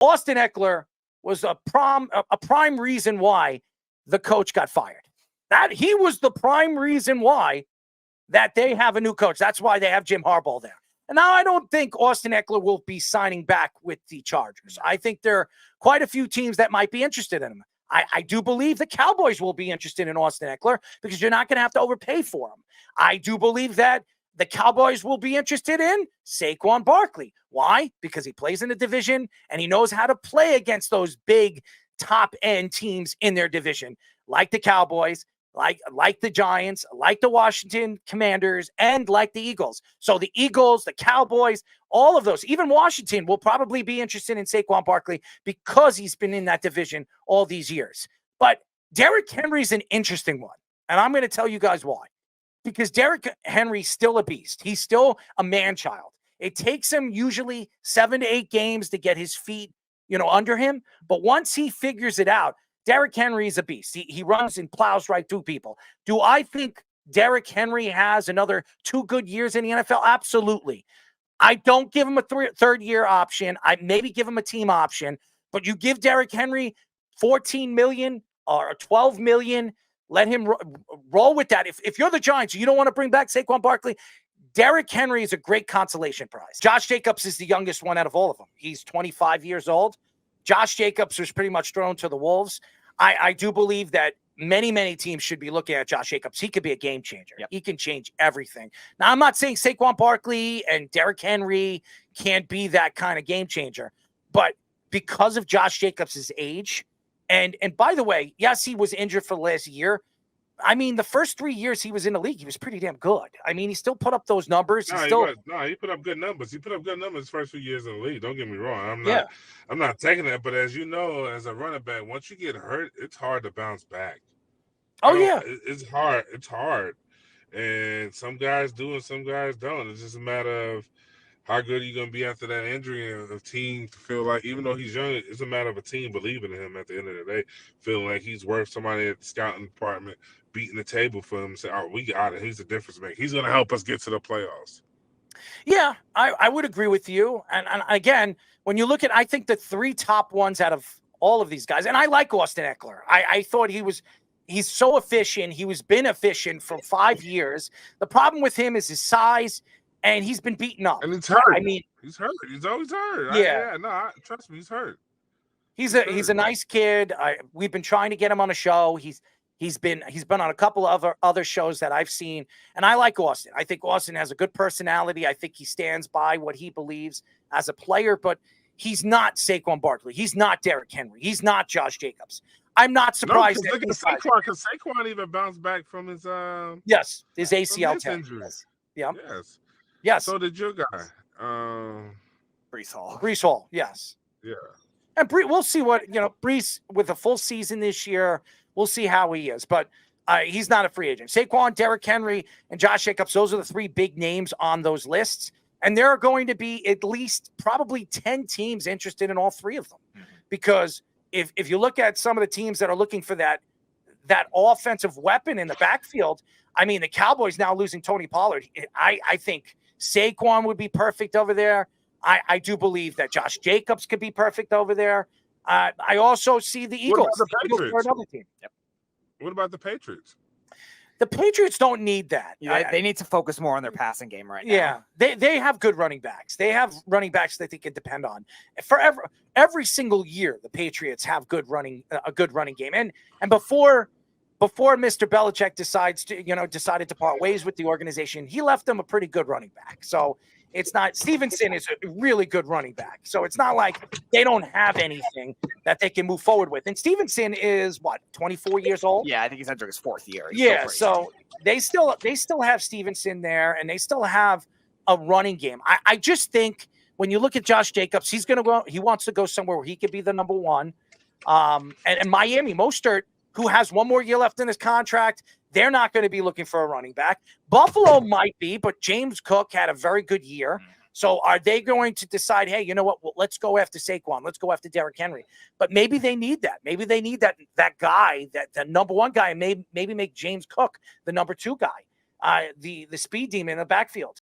Austin Ekeler was a prime reason why the coach got fired. That he was the prime reason why that they have a new coach. That's why they have Jim Harbaugh there. And now I don't think Austin Ekeler will be signing back with the Chargers. I think there are quite a few teams that might be interested in him. I do believe the Cowboys will be interested in Austin Ekeler because you're not going to have to overpay for him. I do believe that the Cowboys will be interested in Saquon Barkley. Why? Because he plays in the division and he knows how to play against those big top-end teams in their division, like the Cowboys, like the Giants, like the Washington Commanders, and like the Eagles. So the Eagles, the Cowboys, all of those, even Washington will probably be interested in Saquon Barkley because he's been in that division all these years. But Derrick Henry's an interesting one, and I'm going to tell you guys why. Because Derrick Henry's still a beast. He's still a man-child. It takes him usually 7 to 8 games to get his feet, under him. But once he figures it out, Derrick Henry is a beast. He runs and plows right through people. Do I think Derrick Henry has another 2 good years in the NFL? Absolutely. I don't give him a third-year option. I maybe give him a team option. But you give Derrick Henry $14 million or $12 million, let him roll with that. If you're the Giants, you don't want to bring back Saquon Barkley, Derrick Henry is a great consolation prize. Josh Jacobs is the youngest one out of all of them. He's 25 years old. Josh Jacobs was pretty much thrown to the wolves. I do believe that many teams should be looking at Josh Jacobs. He could be a game changer. Yep. He can change everything. Now, I'm not saying Saquon Barkley and Derrick Henry can't be that kind of game changer, but because of Josh Jacobs' age, and by the way, yes, he was injured for the last year. I mean, the first 3 years he was in the league, he was pretty damn good. I mean, he still put up those numbers. He put up good numbers. He put up good numbers his first few years in the league. Don't get me wrong. I'm not taking that. But as you know, as a running back, once you get hurt, it's hard to bounce back. Oh, yeah. It's hard. It's hard. And some guys do and some guys don't. It's just a matter of how good are you going to be after that injury, and a team feel like, even though he's young, it's a matter of a team believing in him at the end of the day, feeling like he's worth somebody at the scouting department beating the table for him and say, oh, we got it. He's a difference maker. He's going to help us get to the playoffs. Yeah, I would agree with you. And again, when you look at, I think the 3 top ones out of all of these guys, and I like Austin Ekeler. I thought he's so efficient. Been efficient for 5 years. The problem with him is his size, and he's been beaten up. And he's hurt. I mean, he's hurt. He's always hurt. Yeah. Trust me, he's hurt. He's a nice kid. We've been trying to get him on a show. He's been on a couple of other shows that I've seen, and I like Austin. I think Austin has a good personality. I think he stands by what he believes as a player, but he's not Saquon Barkley. He's not Derrick Henry. He's not Josh Jacobs. I'm not surprised. No, look at Saquon, because Saquon even bounced back from his his ACL injury. Yeah. Yes. So did your guy, Breece Hall. Breece Hall. Yes. Yeah. And we'll see what Breece with a full season this year. We'll see how he is, but he's not a free agent. Saquon, Derrick Henry, and Josh Jacobs, those are the 3 big names on those lists. And there are going to be at least probably 10 teams interested in all 3 of them. Mm-hmm. Because if you look at some of the teams that are looking for that offensive weapon in the backfield, I mean, the Cowboys now losing Tony Pollard. I think Saquon would be perfect over there. I do believe that Josh Jacobs could be perfect over there. I also see the Eagles. What about the Patriots? For another team. Yep. What about the Patriots? The Patriots don't need that. They need to focus more on their passing game right now. Yeah, they have good running backs. They have running backs that they can depend on. Every single year, the Patriots have a good running game. And before Mr. Belichick decided to part ways with the organization, he left them a pretty good running back. So it's not, Stevenson is a really good running back. So it's not like they don't have anything that they can move forward with. And Stevenson is 24 years old? Yeah, I think he's entering his 4th year. So they still have Stevenson there, and they still have a running game. I just think when you look at Josh Jacobs, he wants to go somewhere where he could be the number 1. And Miami, Mostert, who has 1 more year left in his contract, they're not going to be looking for a running back. Buffalo might be, but James Cook had a very good year. So are they going to decide, hey, you know what? Well, let's go after Saquon. Let's go after Derrick Henry. But maybe they need that. Maybe they need that guy, the number 1 guy, and maybe make James Cook the number 2 guy, the speed demon in the backfield.